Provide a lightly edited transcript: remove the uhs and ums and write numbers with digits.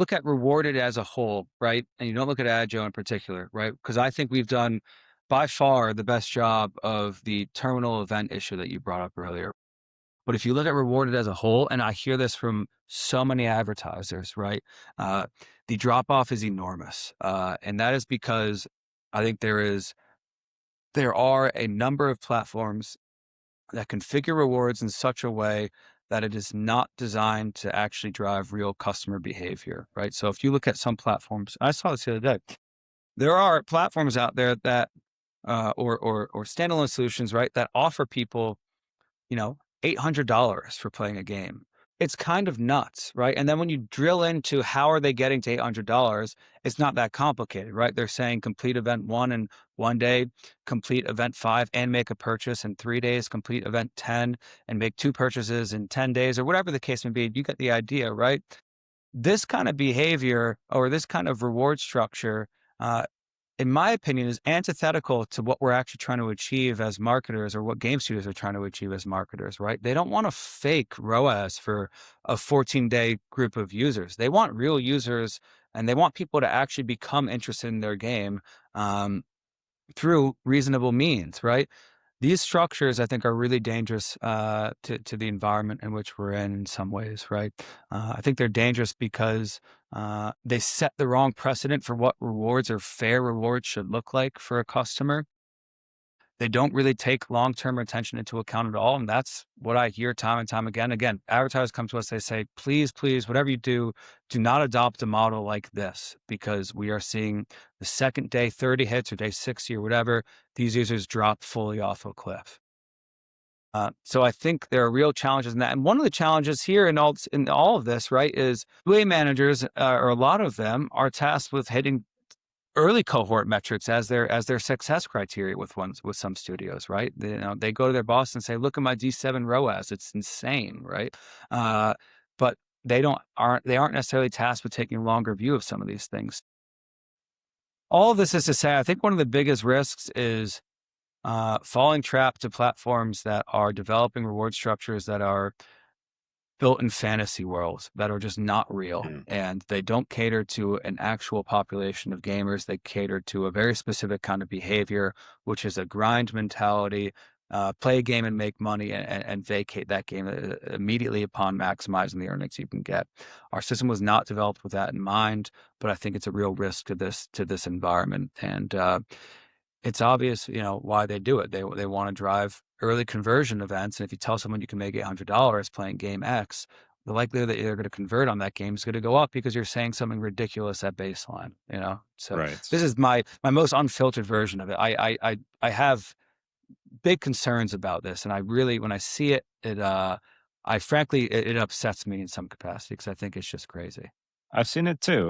look at rewarded as a whole, right? And you don't look at Agile in particular, right? Because I think we've done by far the best job of the terminal event issue that you brought up earlier. But if you look at rewarded as a whole, and I hear this from so many advertisers, right? Uh, the drop off is enormous. And that is because I think there are a number of platforms that configure rewards in such a way that it is not designed to actually drive real customer behavior, right? So if you look at some platforms, I saw this the other day. There are platforms out there that, or standalone solutions, right, that offer people, you know, $800 for playing a game. It's kind of nuts, right? And then when you drill into how are they getting to $800, it's not that complicated, right? They're saying complete event 1 in 1 day, complete event 5 and make a purchase in 3 days, complete event 10 and make 2 purchases in 10 days, or whatever the case may be. You get the idea, right? This kind of behavior or this kind of reward structure, uh, in my opinion, is antithetical to what we're actually trying to achieve as marketers or what game studios are trying to achieve as marketers, right? They don't want to fake ROAS for a 14-day group of users. They want real users and they want people to actually become interested in their game um, through reasonable means, right? These structures, I think, are really dangerous to the environment in which we're in some ways, right? I think they're dangerous because they set the wrong precedent for what rewards or fair rewards should look like for a customer. They don't really take long-term retention into account at all, and that's what I hear time and time again. Again, advertisers come to us, they say, "Please, please, whatever you do not adopt a model like this because we are seeing the second day 30 hits or day 60 or whatever, these users drop fully off a cliff." So I think there are real challenges in that, and one of the challenges here in all of this, right, is QA managers, or a lot of them, are tasked with hitting early cohort metrics as their success criteria with some studios, right? They go to their boss and say, "Look at my D7 ROAS, it's insane," right? Uh, but they aren't necessarily tasked with taking a longer view of some of these things. All of this is to say, I think one of the biggest risks is falling trap to platforms that are developing reward structures that are built in fantasy worlds that are just not real. Mhm. And they don't cater to an actual population of gamers. They cater to a very specific kind of behavior, which is a grind mentality, play a game and make money and vacate that game immediately upon maximizing the earnings you can get. Our system was not developed with that in mind, but I think it's a real risk to this environment. And it's obvious, why they do it. They want to drive early conversion events, and if you tell someone you can make $800 playing game X, the likelihood that they're going to convert on that game is going to go up because you're saying something ridiculous at baseline. So Right. this is my most unfiltered version of it. I have big concerns about this, and I really, when I see it, I frankly, it upsets me in some capacity because I think it's just crazy. I've seen it too.